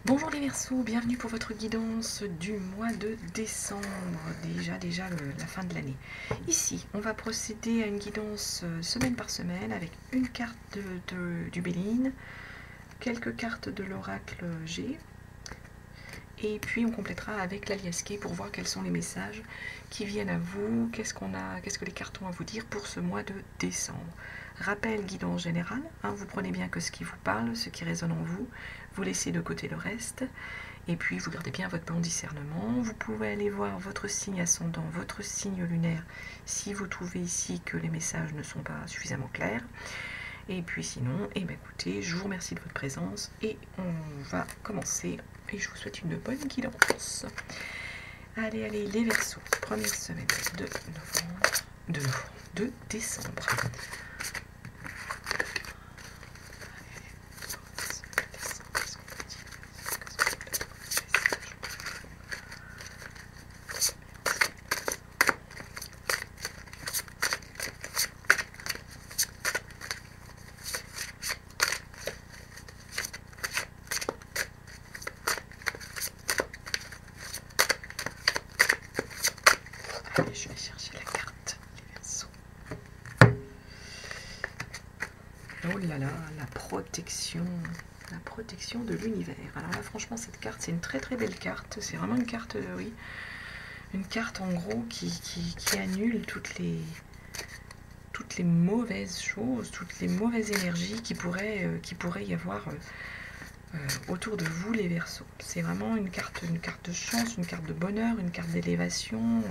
Bonjour les Verseaux, bienvenue pour votre guidance du mois de décembre, déjà la fin de l'année. Ici, on va procéder à une guidance semaine par semaine avec une carte du Béline, quelques cartes de l'oracle G, et puis on complétera avec l'aliasqué pour voir quels sont les messages qui viennent à vous, qu'est-ce que les cartes ont à vous dire pour ce mois de décembre. Rappel, guidance générale, vous prenez bien que ce qui vous parle, ce qui résonne en vous, vous laissez de côté le reste, et puis vous gardez bien votre bon discernement. Vous pouvez aller voir votre signe ascendant, votre signe lunaire, si vous trouvez ici que les messages ne sont pas suffisamment clairs. Et puis sinon, écoutez, je vous remercie de votre présence, et on va commencer, et je vous souhaite une bonne guidance. Allez, les Verseaux, première semaine de décembre. Allez, je vais chercher la carte, les Verseaux. Oh là là, la protection de l'univers. Alors là, franchement, cette carte, c'est une très très belle carte. C'est vraiment une carte, oui, une carte en gros qui annule toutes les mauvaises choses, toutes les mauvaises énergies qui pourraient y avoir autour de vous, les Verseaux. C'est vraiment une carte de chance, une carte de bonheur, une carte d'élévation.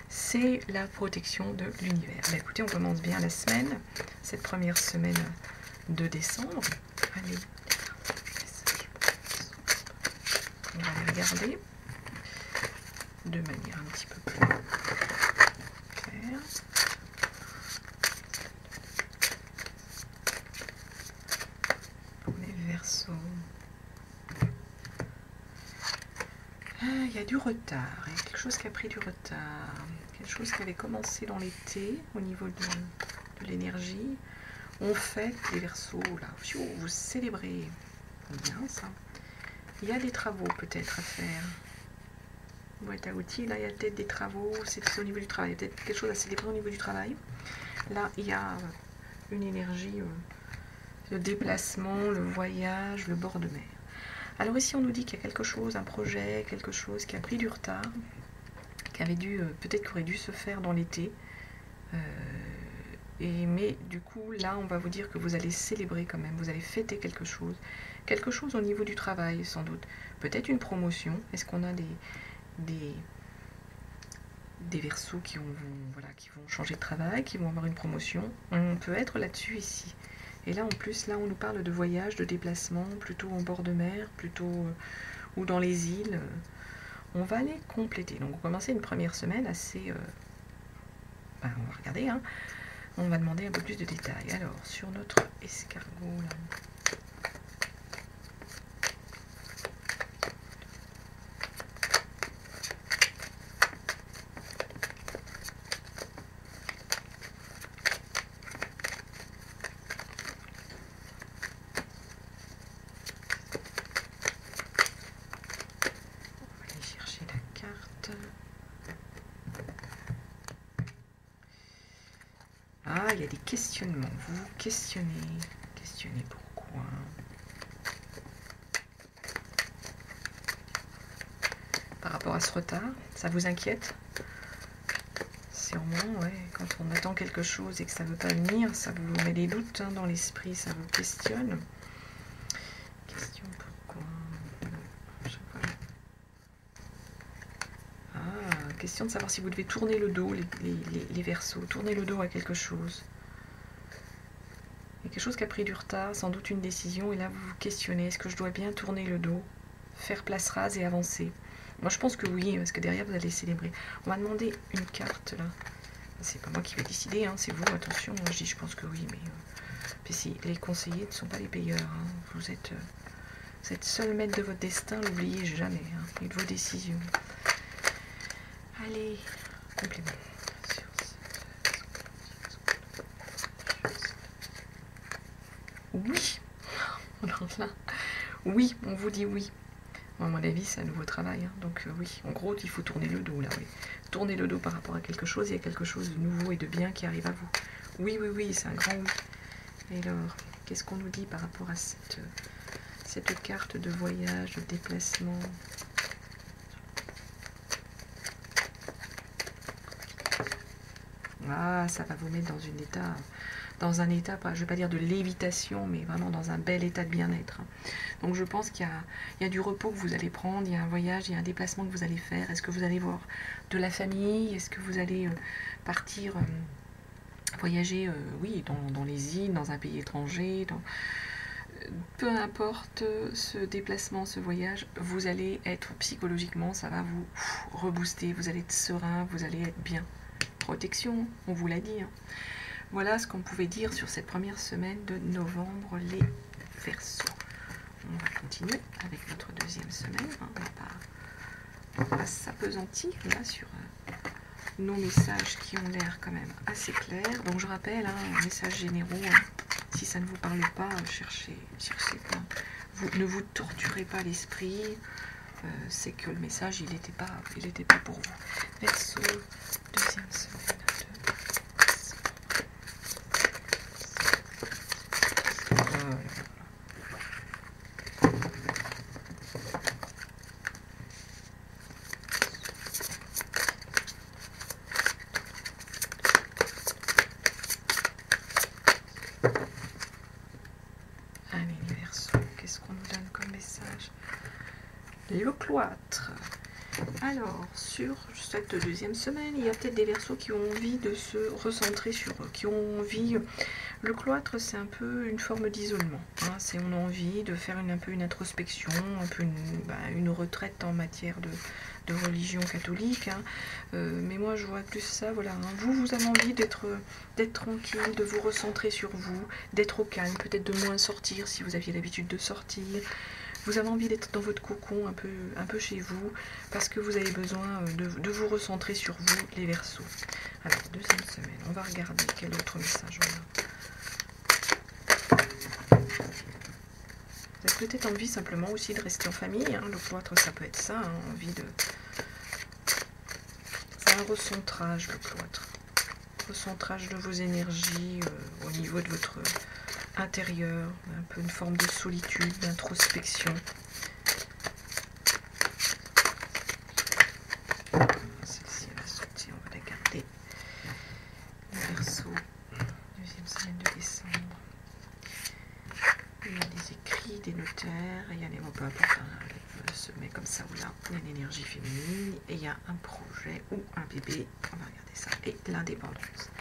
C'est la protection de l'univers. Écoutez, on commence bien la semaine, cette première semaine de décembre. Allez, on va les regarder de manière un petit peu plus claire. Pour les Verseaux. Il y a du retard, il y a quelque chose qui a pris du retard, quelque chose qui avait commencé dans l'été au niveau de l'énergie. On fête les Verseaux, là, vous célébrez bien ça. Il y a des travaux peut-être à faire. Boîte à outils, là il y a peut-être des travaux, c'est au niveau du travail, il y a peut-être quelque chose à célébrer au niveau du travail. Là il y a une énergie, le déplacement, le voyage, le bord de mer. Alors ici on nous dit qu'il y a quelque chose, un projet, quelque chose qui a pris du retard, qui avait dû, peut-être qu'aurait dû se faire dans l'été. Mais du coup là on va vous dire que vous allez célébrer quand même, vous allez fêter quelque chose au niveau du travail sans doute, peut-être une promotion. Est-ce qu'on a des Verseaux qui vont changer de travail, qui vont avoir une promotion? On peut être là-dessus ici. Et là en plus, là on nous parle de voyage, de déplacement, plutôt en bord de mer, plutôt ou dans les îles. On va aller compléter. Donc on va commencer une première semaine assez... on va regarder, on va demander un peu plus de détails. Alors, sur notre escargot, là... il y a des questionnements. Vous questionnez pourquoi. Par rapport à ce retard, ça vous inquiète? Sûrement, ouais. Quand on attend quelque chose et que ça ne veut pas venir, ça vous met des doutes dans l'esprit, ça vous questionne. Question pourquoi? Question de savoir si vous devez tourner le dos, les Verseaux, tourner le dos à quelque chose. Il y a quelque chose qui a pris du retard, sans doute une décision, et là vous vous questionnez, est-ce que je dois bien tourner le dos, faire place rase et avancer? Moi je pense que oui, parce que derrière vous allez célébrer. On va demander une carte là. C'est pas moi qui vais décider, c'est vous, attention. Moi je dis je pense que oui, mais si les conseillers ne sont pas les payeurs. Vous êtes seul maître de votre destin, l'oubliez jamais, et de vos décisions. Allez, complément. Oui. Alors là, oui, on vous dit oui. À mon avis, c'est un nouveau travail. Hein. Donc oui, en gros, il faut tourner le dos là. Oui. Tourner le dos par rapport à quelque chose. Il y a quelque chose de nouveau et de bien qui arrive à vous. Oui, oui, oui, c'est un grand oui. Et alors, qu'est-ce qu'on nous dit par rapport à cette carte de voyage, de déplacement? Ah, ça va vous mettre dans un état, je ne vais pas dire de lévitation, mais vraiment dans un bel état de bien-être. Donc je pense qu'il y a du repos que vous allez prendre, il y a un voyage, il y a un déplacement que vous allez faire. Est-ce que vous allez voir de la famille? Est-ce que vous allez partir voyager, oui, dans les îles, dans un pays étranger, peu importe ce déplacement, ce voyage, vous allez être psychologiquement, ça va vous rebooster, vous allez être serein, vous allez être bien. Protection, on vous l'a dit. Hein. Voilà ce qu'on pouvait dire sur cette première semaine de novembre, les Verseaux. On va continuer avec notre deuxième semaine. Hein. On va pas s'apesantir là sur nos messages qui ont l'air quand même assez clairs. Donc je rappelle, hein, messages généraux, hein, si ça ne vous parle pas, cherchez pas. Ne vous torturez pas l'esprit. C'est que le message, il n'était pas pour vous. Verseau, deuxième semaine Allez, les Verseaux, qu'est-ce qu'on nous donne comme message? Le cloître. Alors, sur cette deuxième semaine, il y a peut-être des Verseaux qui ont envie de se recentrer sur eux, qui ont envie... Le cloître, c'est un peu une forme d'isolement. Hein, on a envie de faire un peu une introspection, un peu une retraite en matière de religion catholique. Hein. Mais moi, je vois plus ça. Voilà, hein. Vous avez envie d'être tranquille, de vous recentrer sur vous, d'être au calme, peut-être de moins sortir si vous aviez l'habitude de sortir. Vous avez envie d'être dans votre cocon, un peu chez vous, parce que vous avez besoin de vous recentrer sur vous, les Verseaux. Alors, deuxième semaine, on va regarder quel autre message on a. Vous avez peut-être envie simplement aussi de rester en famille. Hein. Le cloître, ça peut être ça, hein, envie de... C'est un recentrage, le cloître. Recentrage de vos énergies au niveau de votre intérieur, un peu une forme de solitude, d'introspection. Celle-ci, elle va sortir, on va la garder. Le Verseau, deuxième semaine de décembre. Il y a des écrits, des notaires, il y a les mots, peu importe, hein, se met comme ça ou là, il y a une énergie féminine, et il y a un projet ou un bébé, on va regarder ça, et l'indépendance.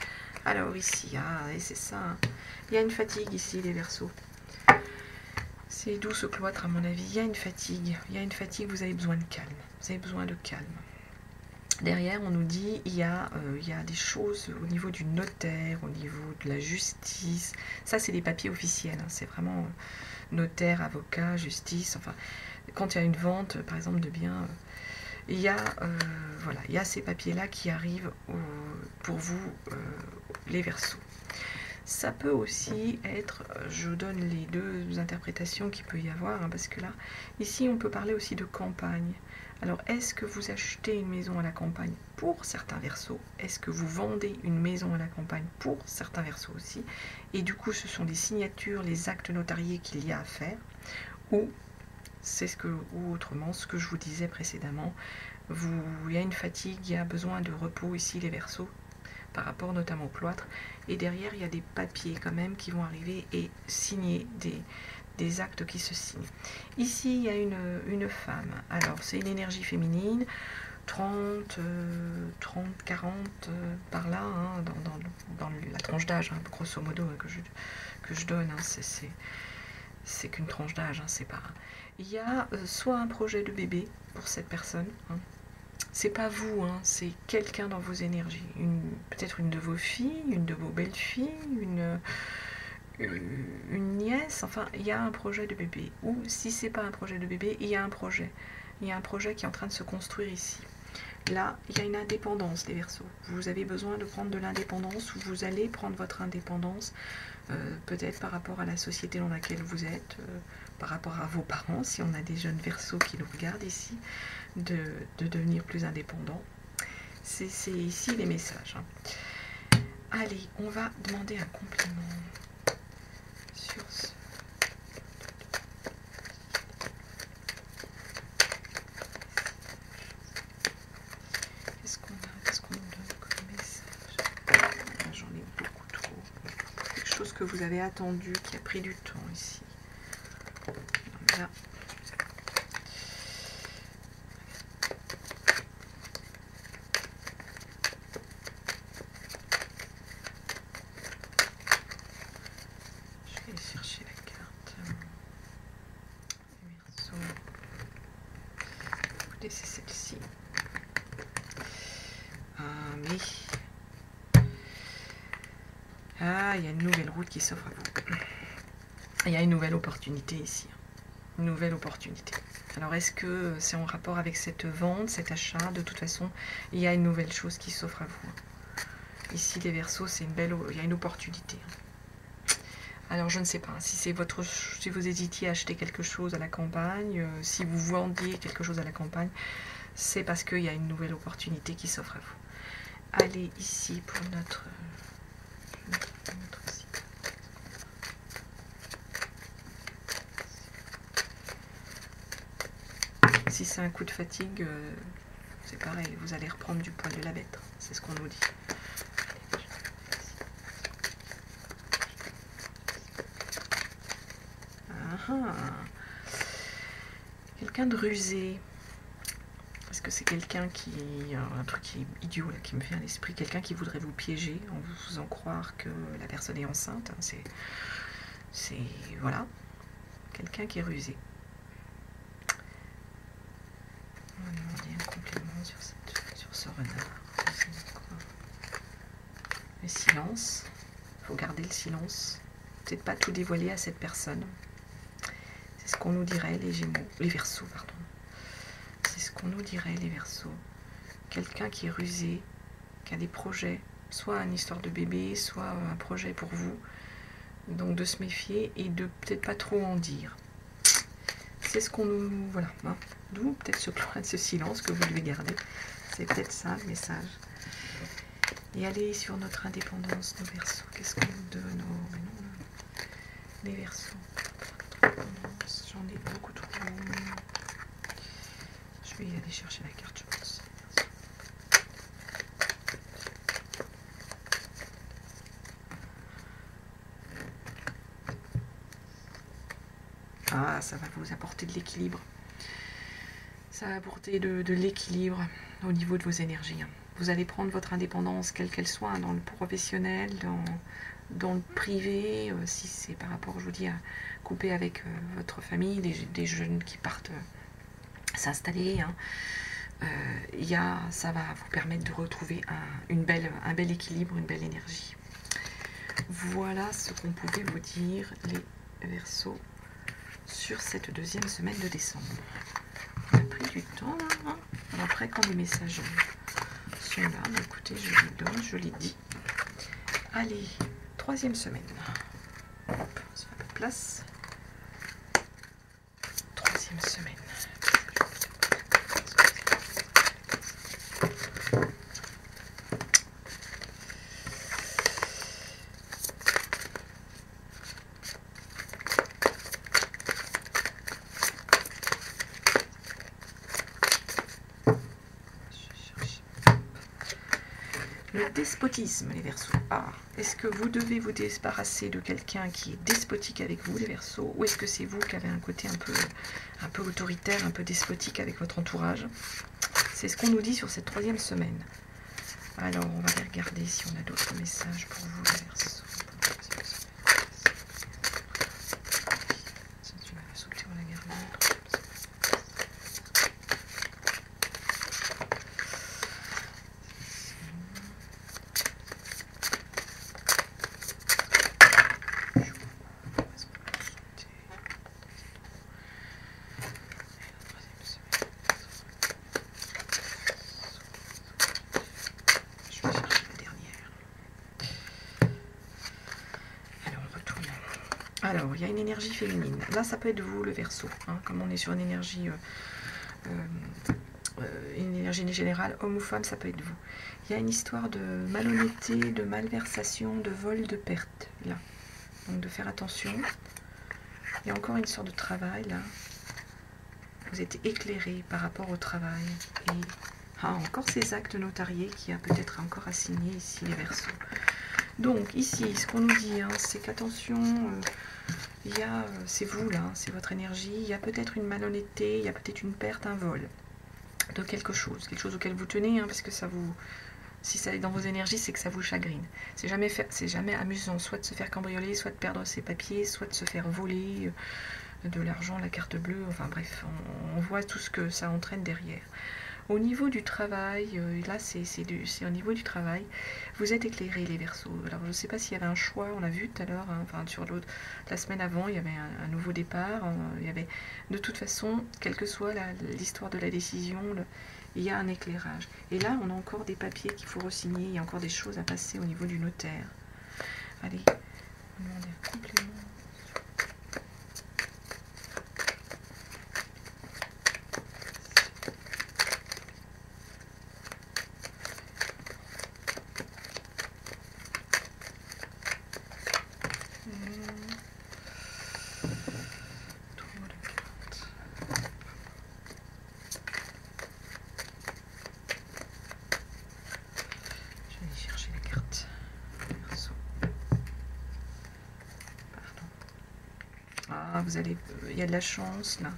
Alors ici, et c'est ça, hein. Il y a une fatigue ici, les Verseaux. C'est d'où ce cloître à mon avis. Il y a une fatigue, vous avez besoin de calme. Vous avez besoin de calme. Derrière, on nous dit il y a des choses au niveau du notaire, au niveau de la justice. Ça, c'est des papiers officiels. Hein. C'est vraiment notaire, avocat, justice. Enfin, quand il y a une vente, par exemple, de biens, il y a ces papiers-là qui arrivent pour vous, les Verseaux. Ça peut aussi être, je donne les deux interprétations qu'il peut y avoir, hein, parce que là, ici, on peut parler aussi de campagne. Alors, est-ce que vous achetez une maison à la campagne pour certains Verseaux? Est-ce que vous vendez une maison à la campagne pour certains Verseaux aussi? Et du coup, ce sont les signatures, les actes notariés qu'il y a à faire, ou autrement, ce que je vous disais précédemment, il y a une fatigue, il y a besoin de repos ici, les Verseaux, par rapport notamment au cloître, et derrière il y a des papiers quand même qui vont arriver et signer des actes qui se signent. Ici il y a une femme, alors c'est une énergie féminine, 30, 40 par là, hein, dans la tranche d'âge, hein, grosso modo, hein, que je donne, hein, c'est qu'une tranche d'âge, hein, c'est pas... Il y a soit un projet de bébé pour cette personne, hein. C'est pas vous, hein, c'est quelqu'un dans vos énergies. Peut-être une de vos filles, une de vos belles-filles, une nièce. Enfin, il y a un projet de bébé. Ou si c'est pas un projet de bébé, il y a un projet. Il y a un projet qui est en train de se construire ici. Là, il y a une indépendance, les Verseaux. Vous avez besoin de prendre de l'indépendance, ou vous allez prendre votre indépendance, peut-être par rapport à la société dans laquelle vous êtes, par rapport à vos parents, si on a des jeunes Verseaux qui nous regardent ici, de devenir plus indépendants. C'est ici les messages. Allez, on va demander un compliment sur ce. Qu'est-ce qu'on nous donne comme message? J'en ai beaucoup trop. Quelque chose que vous avez attendu, qui a pris du temps ici. Là. Je vais chercher la carte. Verseau. Écoutez, c'est celle-ci. Ah, mais... Ah, il y a une nouvelle route qui s'offre à vous. Il y a une nouvelle opportunité ici. Une nouvelle opportunité. Alors, est-ce que c'est en rapport avec cette vente, cet achat? De toute façon, il y a une nouvelle chose qui s'offre à vous. Ici, les Verseaux, c'est une belle... Il y a une opportunité. Alors, je ne sais pas. Si vous hésitiez à acheter quelque chose à la campagne, si vous vendiez quelque chose à la campagne, c'est parce qu'il y a une nouvelle opportunité qui s'offre à vous. Allez ici pour notre site. Si c'est un coup de fatigue, c'est pareil, vous allez reprendre du poil de la bête. C'est ce qu'on nous dit. Quelqu'un de rusé. Est-ce que c'est quelqu'un qui... un truc qui est idiot là, qui me vient à l'esprit. Quelqu'un qui voudrait vous piéger en vous faisant croire que la personne est enceinte. C'est... Voilà. Quelqu'un qui est rusé. On va demander un compliment sur ce renard. Le silence. Il faut garder le silence. Peut-être pas tout dévoiler à cette personne. C'est ce qu'on nous dirait les Gémeaux, les Verseaux, pardon. C'est ce qu'on nous dirait les Verseaux. Quelqu'un qui est rusé, qui a des projets, soit une histoire de bébé, soit un projet pour vous. Donc de se méfier et de peut-être pas trop en dire. C'est ce qu'on nous... Voilà. Hein. D'où peut-être ce silence que vous devez garder. C'est peut-être ça le message. Et allez sur notre indépendance, nos Verseaux. Qu'est-ce qu'on nous donne? Oh, mais non, les Verseaux. J'en ai beaucoup trop. Je vais y aller chercher la carte, je pense. Ah, ça va vous apporter de l'équilibre. Ça va apporter de l'équilibre au niveau de vos énergies. Vous allez prendre votre indépendance, quelle qu'elle soit, dans le professionnel, dans le privé, si c'est par rapport, je vous dis, à couper avec votre famille, des jeunes qui partent s'installer. Ça va vous permettre de retrouver un bel équilibre, une belle énergie. Voilà ce qu'on pouvait vous dire, les Verseaux, sur cette deuxième semaine de décembre. On a pris du temps, hein. Alors après, quand les messages sont là, écoutez, je les donne, je les dis. Allez, troisième semaine. Hop, on se fait un peu de place. Troisième semaine. Le despotisme, les Verseaux. Ah, est-ce que vous devez vous débarrasser de quelqu'un qui est despotique avec vous, les Verseaux, ou est-ce que c'est vous qui avez un côté un peu autoritaire, un peu despotique avec votre entourage? C'est ce qu'on nous dit sur cette troisième semaine. Alors, on va aller regarder si on a d'autres messages pour vous, les Verseaux. Tu m'avais sauté, on l'a gardé. Alors, il y a une énergie féminine. Là, ça peut être vous, le Verseau. Hein, comme on est sur une énergie générale, homme ou femme, ça peut être vous. Il y a une histoire de malhonnêteté, de malversation, de vol, de perte, là. Donc, de faire attention. Il y a encore une sorte de travail, là. Vous êtes éclairé par rapport au travail. Et encore ces actes notariés qui a peut-être encore à signer ici, les Verseaux. Donc, ici, ce qu'on nous dit, hein, c'est qu'attention, il y a, c'est vous, là, c'est votre énergie. Il y a peut-être une malhonnêteté, il y a peut-être une perte, un vol de quelque chose auquel vous tenez, hein, parce que ça vous... Si ça est dans vos énergies, c'est que ça vous chagrine. C'est jamais amusant, soit de se faire cambrioler, soit de perdre ses papiers, soit de se faire voler de l'argent, la carte bleue, enfin bref, on voit tout ce que ça entraîne derrière. Au niveau du travail, là c'est au niveau du travail, vous êtes éclairés les Verseaux. Alors je ne sais pas s'il y avait un choix, on l'a vu tout à l'heure, hein, enfin sur l'autre, la semaine avant, il y avait un nouveau départ, il y avait de toute façon, quelle que soit l'histoire de la décision, il y a un éclairage. Et là, on a encore des papiers qu'il faut re-signer, il y a encore des choses à passer au niveau du notaire. Allez, on demande un complément. Vous allez, il y a de la chance là.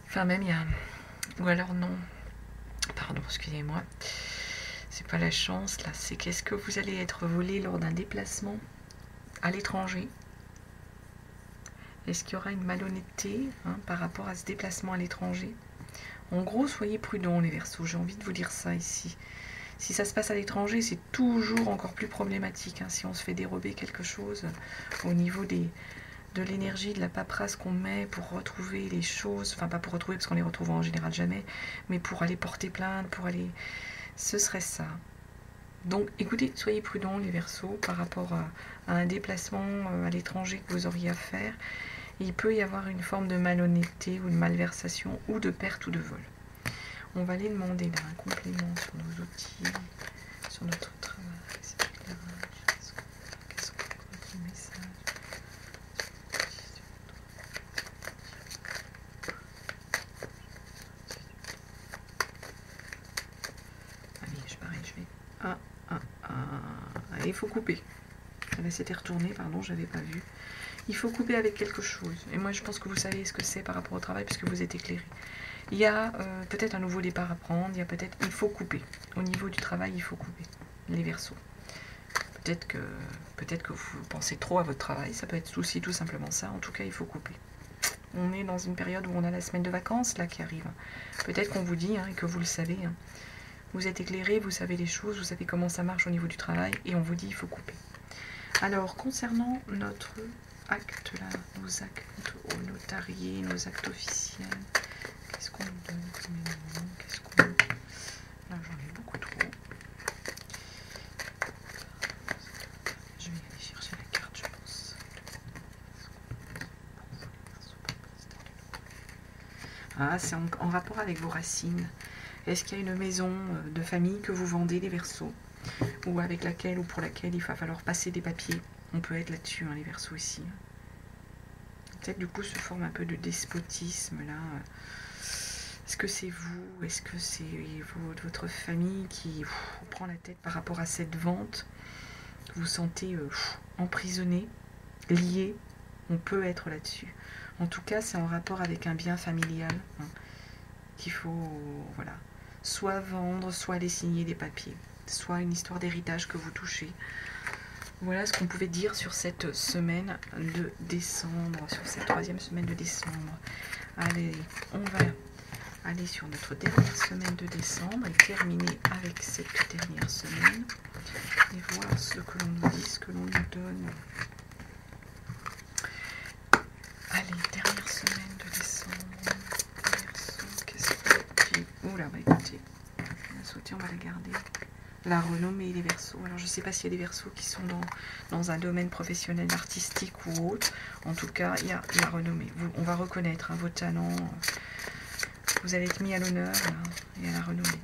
Enfin même il y a, ou alors non. Pardon, excusez-moi. C'est pas la chance là. C'est qu'est-ce que vous allez être volé lors d'un déplacement à l'étranger. Est-ce qu'il y aura une malhonnêteté par rapport à ce déplacement à l'étranger? En gros, soyez prudents les Verseaux. J'ai envie de vous dire ça ici. Si ça se passe à l'étranger, c'est toujours encore plus problématique. Si on se fait dérober quelque chose au niveau de l'énergie, de la paperasse qu'on met pour retrouver les choses, enfin pas pour retrouver parce qu'on les retrouve en général jamais, mais pour aller porter plainte, pour aller... Ce serait ça. Donc écoutez, soyez prudents les Verseaux par rapport à un déplacement à l'étranger que vous auriez à faire. Il peut y avoir une forme de malhonnêteté ou de malversation ou de perte ou de vol. On va aller demander là un complément sur nos outils, sur notre travail, cet éclairage. Qu'est-ce qu'on a comme message? Il faut couper. C'était retourné, pardon, j'avais pas vu. Il faut couper avec quelque chose. Et moi, je pense que vous savez ce que c'est par rapport au travail, puisque vous êtes éclairé. Il y a peut-être un nouveau départ à prendre. Il faut couper. Au niveau du travail, il faut couper. Les Verseaux. Peut-être que vous pensez trop à votre travail. Ça peut être aussi tout simplement ça. En tout cas, il faut couper. On est dans une période où on a la semaine de vacances là qui arrive. Peut-être qu'on vous dit et que vous le savez. Vous êtes éclairé, vous savez les choses, vous savez comment ça marche au niveau du travail, et on vous dit il faut couper. Alors, concernant notre acte là, nos actes au notarié, nos actes officiels, qu'est-ce qu'on nous donne comme élément? Qu'est-ce qu'on... Là, j'en ai beaucoup trop. Je vais aller chercher la carte, je pense. Ah, c'est en rapport avec vos racines. Est-ce qu'il y a une maison de famille que vous vendez, les Verseaux, ou avec laquelle ou pour laquelle il va falloir passer des papiers? On peut être là-dessus, les Verseaux ici. Peut-être du coup se forme un peu de despotisme là. Est-ce que c'est vous? Est-ce que c'est votre famille qui prend la tête par rapport à cette vente? Vous vous sentez emprisonné, lié? On peut être là-dessus. En tout cas, c'est en rapport avec un bien familial qu'il faut, voilà, soit vendre, soit aller signer des papiers, soit une histoire d'héritage que vous touchez. Voilà ce qu'on pouvait dire sur cette semaine de décembre, sur cette troisième semaine de décembre. Allez, on va aller sur notre dernière semaine de décembre et terminer avec cette dernière semaine et voir ce que l'on nous dit, ce que l'on nous donne. Allez, dernière semaine de décembre. Qu'est-ce que... Oula, bah écoutez, la sautée, on va la garder. La renommée, les Verseaux. Alors je ne sais pas s'il y a des Verseaux qui sont dans un domaine professionnel, artistique ou autre. En tout cas, il y a la renommée. On va reconnaître vos talents. Vous allez être mis à l'honneur et à la renommée.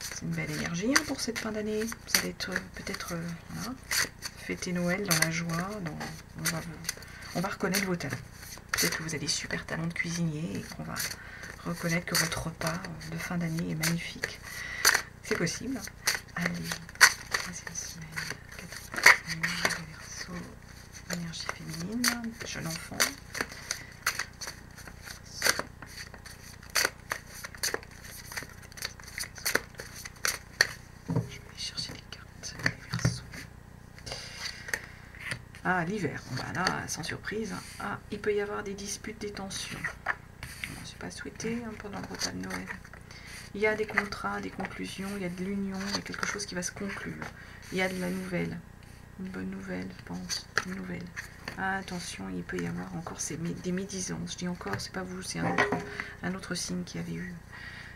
C'est une belle énergie pour cette fin d'année. Vous allez être peut-être voilà, fêter Noël dans la joie. On va reconnaître vos talents. Peut-être que vous avez des super talents de cuisinier et qu'on va reconnaître que votre repas de fin d'année est magnifique. C'est possible. Allez, troisième semaine, quatrième semaine, Verseau, énergie féminine, jeune enfant. Je vais aller chercher les cartes, les Verseaux. Ah, l'hiver. Voilà, sans surprise. Ah, il peut y avoir des disputes, des tensions. Ce n'est pas souhaité pendant le repas de Noël. Il y a des contrats, des conclusions, il y a de l'union, il y a quelque chose qui va se conclure. Il y a de la nouvelle. Une bonne nouvelle, je pense. Une nouvelle. Ah, attention, il peut y avoir encore des médisances. Je dis encore, c'est pas vous, c'est un autre signe qui avait eu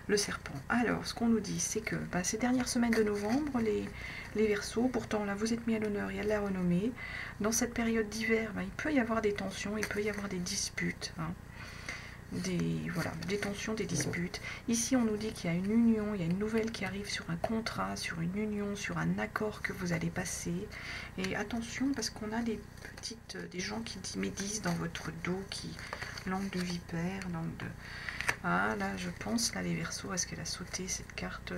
le serpent. Alors, ce qu'on nous dit, c'est que ces dernières semaines de novembre, les Verseaux, pourtant là, vous êtes mis à l'honneur, il y a de la renommée. Dans cette période d'hiver, il peut y avoir des tensions, il peut y avoir des disputes. Des tensions, des disputes. Ici, on nous dit qu'il y a une union, il y a une nouvelle qui arrive sur un contrat, sur une union, sur un accord que vous allez passer. Et attention, parce qu'on a des gens qui médisent dans votre dos, langue de vipère, langue de... Ah, là, je pense, là, les Verseaux, est-ce qu'elle a sauté cette carte?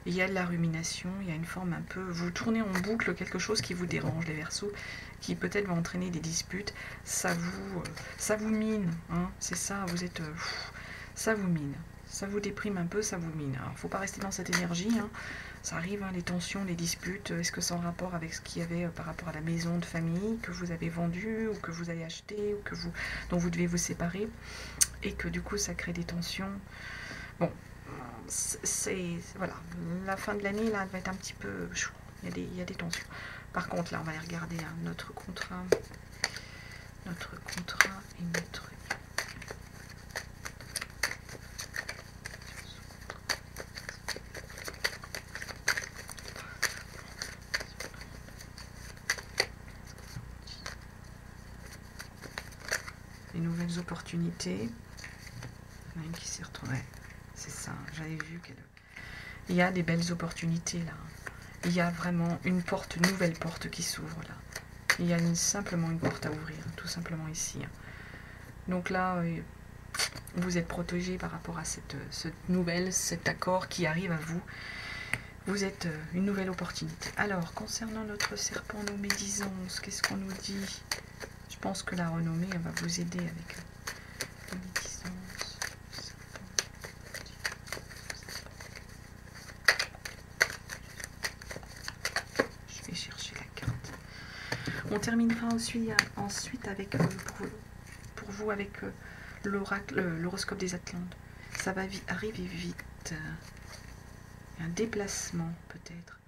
Il y a de la rumination, il y a une forme un peu... Vous tournez en boucle quelque chose qui vous dérange, les Verseaux, qui peut-être va entraîner des disputes. Ça vous mine, hein, c'est ça, vous êtes... ça vous mine. Ça vous déprime un peu, ça vous mine. Alors, il ne faut pas rester dans cette énergie, hein. Ça arrive, hein, les tensions, les disputes. Est-ce que c'est en rapport avec ce qu'il y avait par rapport à la maison de famille que vous avez vendue, ou que vous allez acheter, ou dont vous devez vous séparer, et que du coup ça crée des tensions. Bon, voilà, la fin de l'année là, elle va être un petit peu chou. Il y a des tensions. Par contre, là, on va aller regarder notre contrat et notre... Les nouvelles opportunités. Il y en a une qui s'est retrouvée. C'est ça, j'avais vu qu'elle... Il y a des belles opportunités là. Il y a vraiment une nouvelle porte qui s'ouvre là. Il y a simplement une porte à ouvrir, tout simplement ici. Donc là, vous êtes protégé par rapport à cet accord qui arrive à vous. Vous êtes une nouvelle opportunité. Alors, concernant notre serpent, nos médisances, qu'est-ce qu'on nous dit? Je pense que la renommée, elle va vous aider avec les médisances. Je vais chercher la carte. On terminera ensuite avec, pour vous, avec l'oracle, l'horoscope des Atlantes. Ça va arriver vite. Un déplacement, peut-être.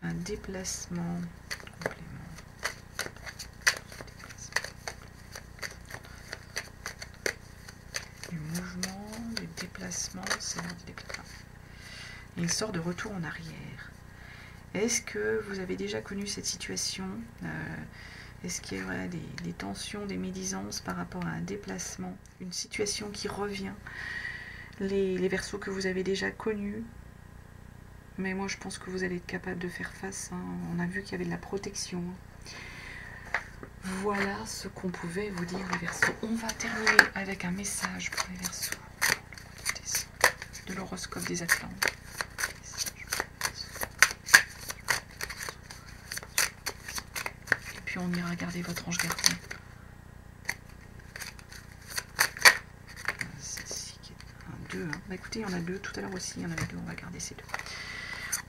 Un déplacement complément. Du mouvement, du déplacement, c'est l'heure du déplacement. Et il sort de retour en arrière. Est-ce que vous avez déjà connu cette situation? Est-ce qu'il y a des tensions, des médisances par rapport à un déplacement, une situation qui revient? Les Verseaux que vous avez déjà connus. Mais moi, je pense que vous allez être capable de faire face. Hein. On a vu qu'il y avait de la protection. Voilà ce qu'on pouvait vous dire, les Verseaux. On va terminer avec un message pour les Verseaux de l'horoscope des Atlantes. Et puis on ira regarder votre ange gardien. Deux, hein. Bah, écoutez, il y en a deux. Tout à l'heure aussi, il y en avait deux. On va garder ces deux.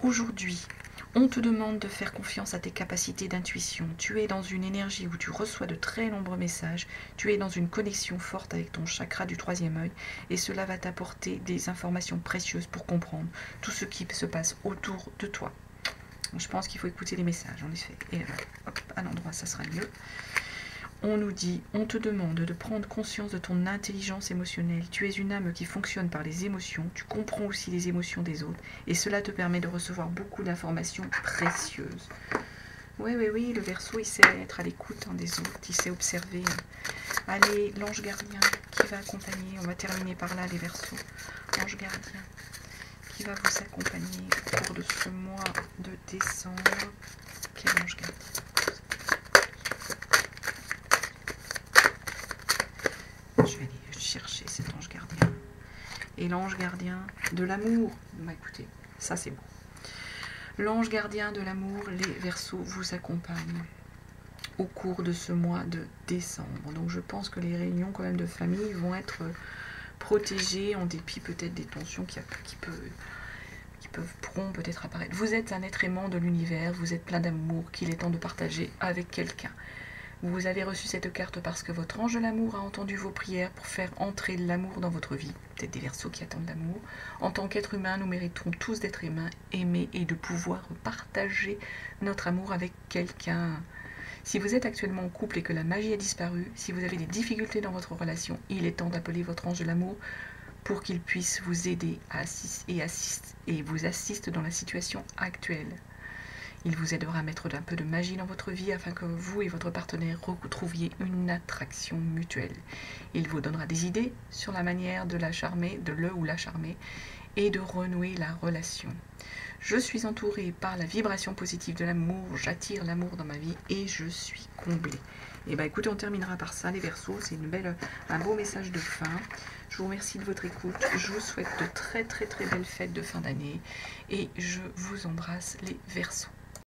Aujourd'hui, on te demande de faire confiance à tes capacités d'intuition. Tu es dans une énergie où tu reçois de très nombreux messages. Tu es dans une connexion forte avec ton chakra du troisième œil. Et cela va t'apporter des informations précieuses pour comprendre tout ce qui se passe autour de toi. Donc, je pense qu'il faut écouter les messages, en effet. Et hop, à l'endroit, ça sera mieux. on nous dit, on te demande de prendre conscience de ton intelligence émotionnelle. Tu es une âme qui fonctionne par les émotions, tu comprends aussi les émotions des autres, et cela te permet de recevoir beaucoup d'informations précieuses. Oui, le Verseau, il sait être à l'écoute des autres, il sait observer. Allez, l'ange gardien qui va accompagner, on va terminer par là les Verseaux. L'ange gardien qui va vous accompagner au cours de ce mois de décembre. Quel ange gardien? Je vais aller chercher cet ange gardien. Et l'ange gardien de l'amour. Bah écoutez, ça c'est beau. L'ange gardien de l'amour, les Verseaux, vous accompagne au cours de ce mois de décembre. Donc je pense que les réunions quand même de famille vont être protégées en dépit peut-être des tensions qui pourront peut-être apparaître. Vous êtes un être aimant de l'univers, vous êtes plein d'amour qu'il est temps de partager avec quelqu'un. Vous avez reçu cette carte parce que votre ange de l'amour a entendu vos prières pour faire entrer l'amour dans votre vie. Peut-être des Verseaux qui attendent l'amour. En tant qu'être humain, nous méritons tous d'être aimés et de pouvoir partager notre amour avec quelqu'un. Si vous êtes actuellement en couple et que la magie a disparu, si vous avez des difficultés dans votre relation, il est temps d'appeler votre ange de l'amour pour qu'il puisse vous aider et vous assiste dans la situation actuelle. Il vous aidera à mettre un peu de magie dans votre vie afin que vous et votre partenaire retrouviez une attraction mutuelle. Il vous donnera des idées sur la manière de la charmer, de le ou la charmer, et de renouer la relation. Je suis entourée par la vibration positive de l'amour, j'attire l'amour dans ma vie et je suis comblée. Et bien écoutez, on terminera par ça les Verseaux, c'est un beau message de fin. Je vous remercie de votre écoute, je vous souhaite de très belles fêtes de fin d'année et je vous embrasse les Verseaux.